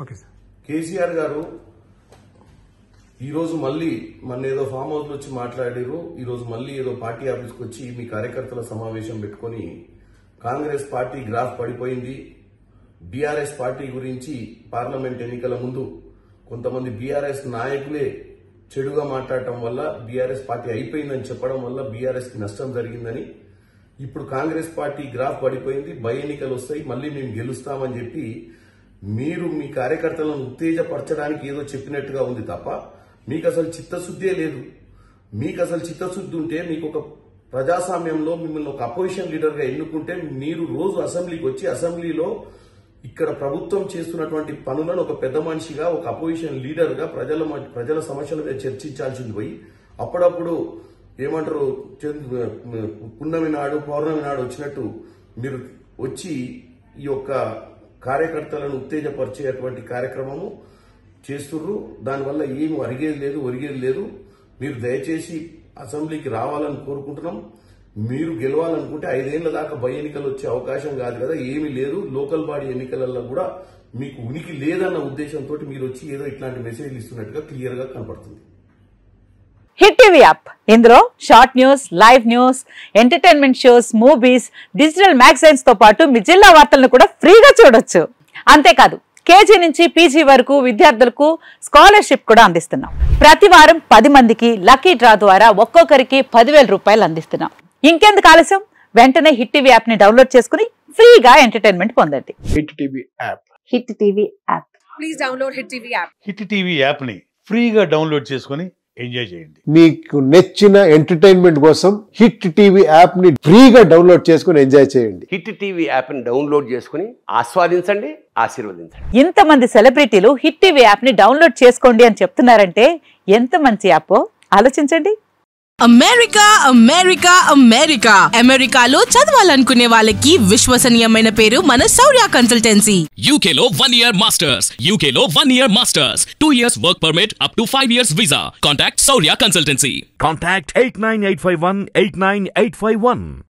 Okay sir. KCR గారు ఈరోజు మళ్ళీ మన ఏదో ఫామ్ హౌస్ లో వచ్చి మాట్లాడారు. ఈరోజు మళ్ళీ ఏదో పార్టీ ఆఫీస్కి వచ్చి మీ కార్యకర్తల సమావేశం పెట్టుకుని కాంగ్రెస్ పార్టీ గ్రాఫ్ పడిపోయింది, బీఆర్ఎస్ పార్టీ గురించి పార్లమెంట్ ఎన్నికల ముందు కొంతమంది బీఆర్ఎస్ నాయకులే చెడుగా మాట్లాడటం వల్ల బీఆర్ఎస్ పార్టీ అయిపోయిందని చెప్పడం వల్ల బీఆర్ఎస్ కి నష్టం జరిగిందని, ఇప్పుడు కాంగ్రెస్ పార్టీ గ్రాఫ్ పడిపోయింది, బై ఎన్నికలు వస్తాయి, మళ్ళీ మేము గెలుస్తామని చెప్పి మీరు మీ కార్యకర్తలను ఉత్తేజపరచడానికి ఏదో చెప్పినట్టుగా ఉంది తప్ప మీకు అసలు చిత్తశుద్ధే లేదు. మీకు అసలు చిత్తశుద్ధి ఉంటే మీకు ఒక ప్రజాస్వామ్యంలో మిమ్మల్ని ఒక అపోజిషన్ లీడర్ గా ఎన్నుకుంటే మీరు రోజు అసెంబ్లీకి వచ్చి అసెంబ్లీలో ఇక్కడ ప్రభుత్వం చేస్తున్నటువంటి పనులను ఒక పెద్ద మనిషిగా ఒక అపోజిషన్ లీడర్ గా ప్రజల సమస్యల మీద చర్చించాల్సింది పోయి అప్పుడప్పుడు ఏమంటారు పున్నమి నాడు పౌర్ణమి నాడు వచ్చినట్టు మీరు వచ్చి ఈ యొక్క కార్యకర్తలను ఉత్తేజపరిచేటువంటి కార్యక్రమము చేస్తుర్రు. దానివల్ల ఏమి ఒరిగేది లేదు. మీరు దయచేసి అసెంబ్లీకి రావాలని కోరుకుంటున్నాం. మీరు గెలవాలనుకుంటే 5 ఏళ్ల దాకా బై ఎన్నికలు వచ్చే అవకాశం కాదు కదా, ఏమీ లేదు. లోకల్ బాడీ ఎన్నికలలో కూడా మీకు ఉనికి లేదన్న ఉద్దేశంతో మీరు వచ్చి ఏదో ఇట్లాంటి మెసేజ్లు ఇస్తున్నట్టుగా క్లియర్ గా కనపడుతుంది. హిట్ టీవీ యాప్, ఇందులో short news, live news, entertainment shows, movies, digital magazines తో పాటు మీ జిల్లా వార్తలను కూడా ఫ్రీగా చూడొచ్చు. అంతేకాదు కేజీ నుంచి పీజీ వరకు విద్యార్థులకు స్కాలర్షిప్ కూడా అందిస్తున్నాం. ప్రతి వారం 10 మందికి లక్కీ డ్రా ద్వారా ఒక్కొక్కరికి 10,000 రూపాయలు అందిస్తున్నాం. ఇంకెందుకు ఆలస్యం, వెంటనే హిట్ టీవీ యాప్ ని డౌన్లోడ్ చేసుకుని ఫ్రీగా ఎంటర్టైన్మెంట్ పొందండి. Hit TV app. Hit TV app. Please download hit TV app. Hit TV app ని ఫ్రీగా డౌన్లోడ్ చేసుకుని ఎంజాయ్ చేయండి. మీకు నచ్చిన ఎంటర్టైన్మెంట్ కోసం హిట్ టీవీ యాప్ ని ఫ్రీగా డౌన్లోడ్ చేసుకుని ఎంజాయ్ చేయండి. హిట్ టీవీ యాప్ ని డౌన్లోడ్ చేసుకుని ఆస్వాదించండి, ఆశీర్వదించండి. ఇంతమంది సెలబ్రిటీలు హిట్ టీవీ యాప్ ని డౌన్లోడ్ చేసుకోండి అని చెప్తున్నారంటే ఎంత మంచి యాప్ ఆలోచించండి. అమెరికా అమెరికా అమెరికా అమెరికాలో చదవాలనుకునే వాళ్ళకి విశ్వసనీయమైన పేరు మన శౌర్య కన్సల్టెన్సీ. UK లో 1 year masters, UK లో 1 year masters, 2 years work permit up to 5 years visa. Contact Saurya Consultancy. Contact 89851 89851.